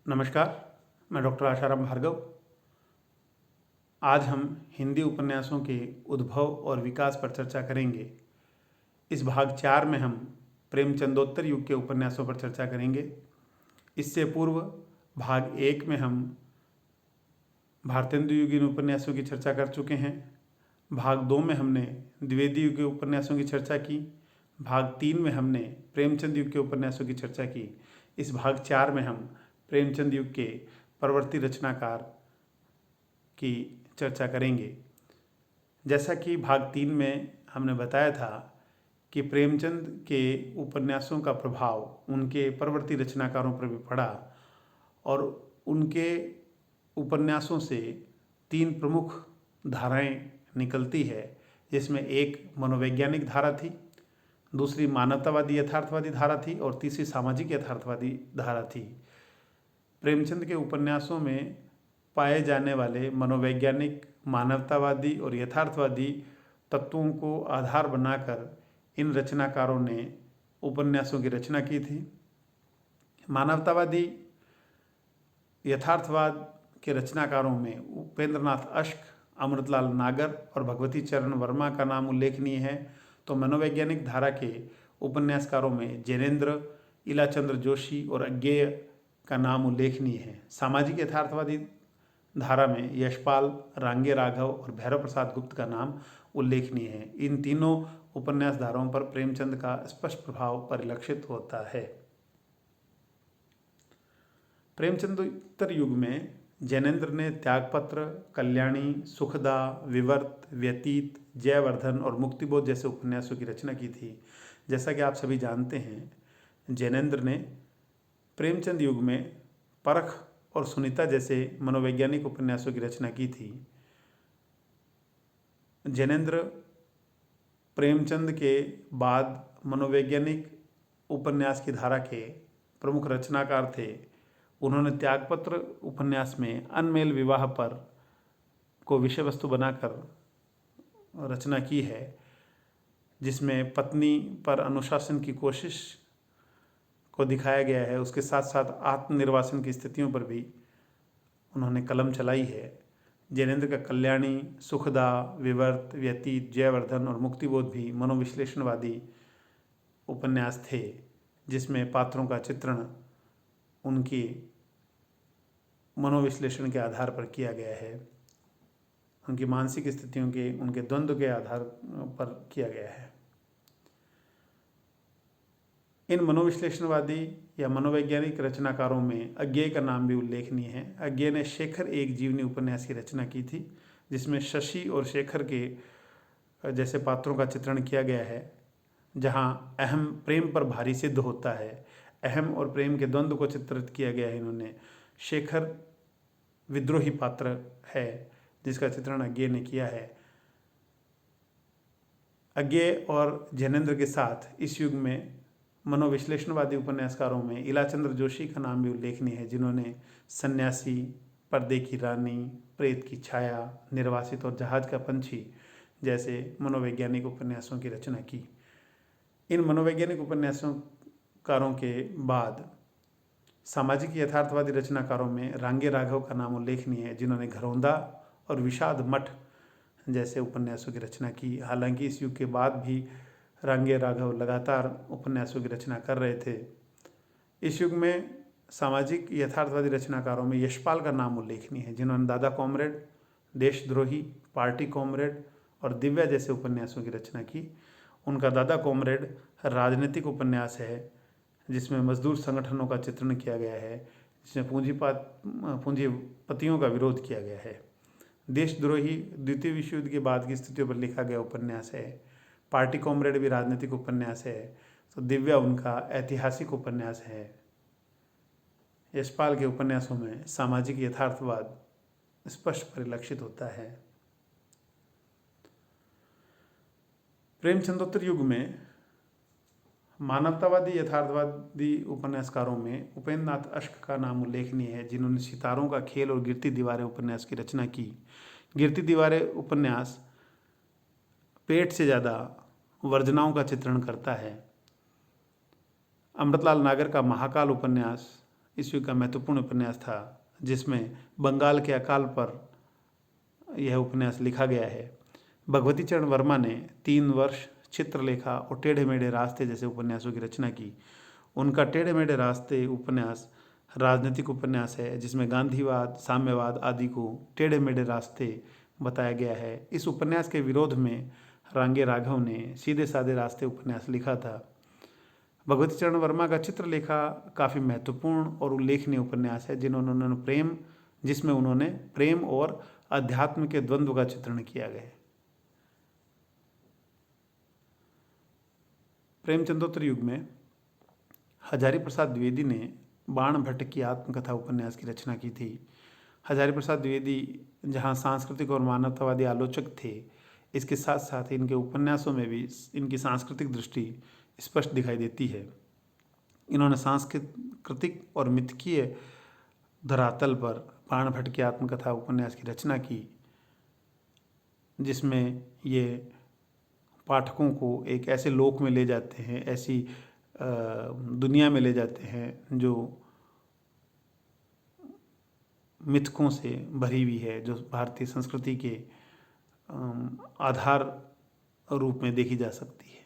नमस्कार, मैं डॉक्टर आशाराम भार्गव। आज हम हिंदी उपन्यासों के उद्भव और विकास पर चर्चा करेंगे। इस भाग 4 में हम प्रेमचंदोत्तर युग के उपन्यासों पर चर्चा करेंगे। इससे पूर्व भाग 1 में हम भारतेंदु युगीन उपन्यासों की चर्चा कर चुके हैं। भाग 2 में हमने द्विवेदी युग के उपन्यासों की चर्चा की। भाग 3 में हमने प्रेमचंद युग के उपन्यासों की चर्चा की। इस भाग 4 में हम प्रेमचंद युग के परवर्ती रचनाकार की चर्चा करेंगे। जैसा कि भाग 3 में हमने बताया था कि प्रेमचंद के उपन्यासों का प्रभाव उनके परवर्ती रचनाकारों पर भी पड़ा और उनके उपन्यासों से 3 प्रमुख धाराएं निकलती है, जिसमें एक मनोवैज्ञानिक धारा थी, दूसरी मानवतावादी यथार्थवादी धारा थी और तीसरी सामाजिक यथार्थवादी धारा थी। प्रेमचंद के उपन्यासों में पाए जाने वाले मनोवैज्ञानिक, मानवतावादी और यथार्थवादी तत्वों को आधार बनाकर इन रचनाकारों ने उपन्यासों की रचना की थी। मानवतावादी यथार्थवाद के रचनाकारों में उपेंद्रनाथ अश्क, अमृतलाल नागर और भगवती चरण वर्मा का नाम उल्लेखनीय है। तो मनोवैज्ञानिक धारा के उपन्यासकारों में जैनेन्द्र, इलाचंद्र जोशी और अज्ञेय का नाम उल्लेखनीय है। सामाजिक यथार्थवादी धारा में यशपाल, रांगे राघव और भैरव प्रसाद गुप्त का नाम उल्लेखनीय है। इन तीनों उपन्यास धाराओं पर प्रेमचंद का स्पष्ट प्रभाव परिलक्षित होता है। प्रेमचंदोत्तर युग में जैनेन्द्र ने त्यागपत्र, कल्याणी, सुखदा, विवर्त, व्यतीत, जयवर्धन और मुक्तिबोध जैसे उपन्यासों की रचना की थी। जैसा कि आप सभी जानते हैं, जैनेन्द्र ने प्रेमचंद युग में परख और सुनीता जैसे मनोवैज्ञानिक उपन्यासों की रचना की थी। जैनेन्द्र प्रेमचंद के बाद मनोवैज्ञानिक उपन्यास की धारा के प्रमुख रचनाकार थे। उन्होंने त्यागपत्र उपन्यास में अनमेल विवाह पर को विषय वस्तु बनाकर रचना की है, जिसमें पत्नी पर अनुशासन की कोशिश को दिखाया गया है। उसके साथ साथ आत्मनिर्वासन की स्थितियों पर भी उन्होंने कलम चलाई है। जैनेन्द्र का कल्याणी, सुखदा, विवर्त, व्यतीत, जयवर्धन और मुक्तिबोध भी मनोविश्लेषणवादी उपन्यास थे, जिसमें पात्रों का चित्रण उनकी मनोविश्लेषण के आधार पर किया गया है, उनकी मानसिक स्थितियों के, उनके द्वंद्व के आधार पर किया गया है। इन मनोविश्लेषणवादी या मनोवैज्ञानिक रचनाकारों में अज्ञेय का नाम भी उल्लेखनीय है। अज्ञेय ने शेखर एक जीवनी उपन्यास की रचना की थी, जिसमें शशि और शेखर के जैसे पात्रों का चित्रण किया गया है, जहां अहम प्रेम पर भारी सिद्ध होता है। अहम और प्रेम के द्वंद्व को चित्रित किया गया है इन्होंने। शेखर विद्रोही पात्र है, जिसका चित्रण अज्ञेय ने किया है। अज्ञेय और जैनेन्द्र के साथ इस युग में मनोविश्लेषणवादी उपन्यासकारों में इलाचंद्र जोशी का नाम भी उल्लेखनीय है, जिन्होंने सन्यासी, पर्दे की रानी, प्रेत की छाया, निर्वासित और जहाज का पंछी जैसे मनोवैज्ञानिक उपन्यासों की रचना की। इन मनोवैज्ञानिक उपन्यासकारों के बाद सामाजिक यथार्थवादी रचनाकारों में रांगे राघव का नाम उल्लेखनीय है, जिन्होंने घरौंदा और विषाद मठ जैसे उपन्यासों की रचना की। हालांकि इस युग के बाद भी रांगे राघव लगातार उपन्यासों की रचना कर रहे थे। इस युग में सामाजिक यथार्थवादी रचनाकारों में यशपाल का नाम उल्लेखनीय है, जिन्होंने दादा कॉमरेड, देशद्रोही, पार्टी कॉमरेड और दिव्या जैसे उपन्यासों की रचना की। उनका दादा कॉमरेड राजनीतिक उपन्यास है, जिसमें मजदूर संगठनों का चित्रण किया गया है, जिसमें पूंजीपतियों का विरोध किया गया है। देशद्रोही द्वितीय विश्व युद्ध के बाद की स्थितियों पर लिखा गया उपन्यास है। पार्टी कॉमरेड भी राजनीतिक उपन्यास है। तो दिव्या उनका ऐतिहासिक उपन्यास है। यशपाल के उपन्यासों में सामाजिक यथार्थवाद स्पष्ट परिलक्षित होता है। प्रेमचंदोत्तर युग में मानवतावादी यथार्थवादी उपन्यासकारों में उपेंद्रनाथ अश्क का नाम उल्लेखनीय है, जिन्होंने सितारों का खेल और गिरती दीवारें उपन्यास की रचना की। गिरती दीवारें उपन्यास पेट से ज़्यादा वर्जनाओं का चित्रण करता है। अमृतलाल नागर का महाकाल उपन्यास ईस्वी का महत्वपूर्ण उपन्यास था, जिसमें बंगाल के अकाल पर यह उपन्यास लिखा गया है। भगवती चरण वर्मा ने 3 वर्ष, चित्रलेखा और टेढ़े मेढ़े रास्ते जैसे उपन्यासों की रचना की। उनका टेढ़े मेढ़े रास्ते उपन्यास राजनीतिक उपन्यास है, जिसमें गांधीवाद, साम्यवाद आदि को टेढ़े मेढ़े रास्ते बताया गया है। इस उपन्यास के विरोध में रांगे राघव ने सीधे साधे रास्ते उपन्यास लिखा था। भगवती चरण वर्मा का चित्रलेखा काफ़ी महत्वपूर्ण और उल्लेखनीय उपन्यास है, जिसमें उन्होंने प्रेम और अध्यात्म के द्वंद्व का चित्रण किया गया है। प्रेमचंदोत्तर युग में हजारी प्रसाद द्विवेदी ने बाण भट्ट की आत्मकथा उपन्यास की रचना की थी। हजारी प्रसाद द्विवेदी जहाँ सांस्कृतिक और मानवतावादी आलोचक थे, इसके साथ साथ इनके उपन्यासों में भी इनकी सांस्कृतिक दृष्टि स्पष्ट दिखाई देती है। इन्होंने सांस्कृतिक और मिथकीय धरातल पर बाण भट्ट की आत्मकथा उपन्यास की रचना की, जिसमें ये पाठकों को एक ऐसे लोक में ले जाते हैं, ऐसी दुनिया में ले जाते हैं जो मिथकों से भरी हुई है, जो भारतीय संस्कृति के आधार रूप में देखी जा सकती है।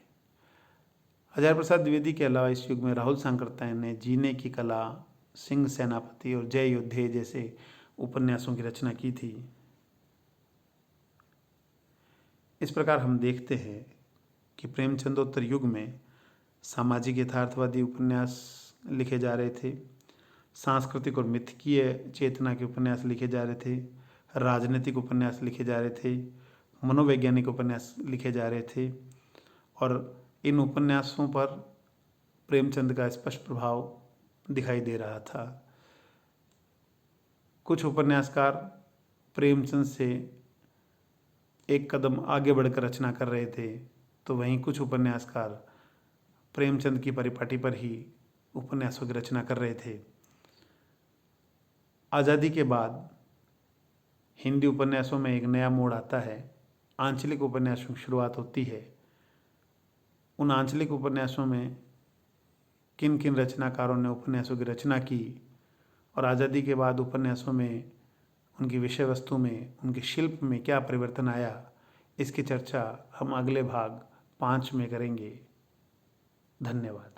हजारी प्रसाद द्विवेदी के अलावा इस युग में राहुल सांकृत्यायन ने जीने की कला, सिंह सेनापति और जय योद्धे जैसे उपन्यासों की रचना की थी। इस प्रकार हम देखते हैं कि प्रेमचंदोत्तर युग में सामाजिक यथार्थवादी उपन्यास लिखे जा रहे थे, सांस्कृतिक और मिथकीय चेतना के उपन्यास लिखे जा रहे थे, राजनीतिक उपन्यास लिखे जा रहे थे, मनोवैज्ञानिक उपन्यास लिखे जा रहे थे, और इन उपन्यासों पर प्रेमचंद का स्पष्ट प्रभाव दिखाई दे रहा था। कुछ उपन्यासकार प्रेमचंद से एक कदम आगे बढ़कर रचना कर रहे थे, तो वहीं कुछ उपन्यासकार प्रेमचंद की परिपाटी पर ही उपन्यासों की रचना कर रहे थे। आज़ादी के बाद हिंदी उपन्यासों में एक नया मोड़ आता है, आंचलिक उपन्यासों की शुरुआत होती है। उन आंचलिक उपन्यासों में किन किन रचनाकारों ने उपन्यासों की रचना की और आज़ादी के बाद उपन्यासों में उनकी विषय वस्तु में, उनके शिल्प में क्या परिवर्तन आया, इसकी चर्चा हम अगले भाग 5 में करेंगे। धन्यवाद।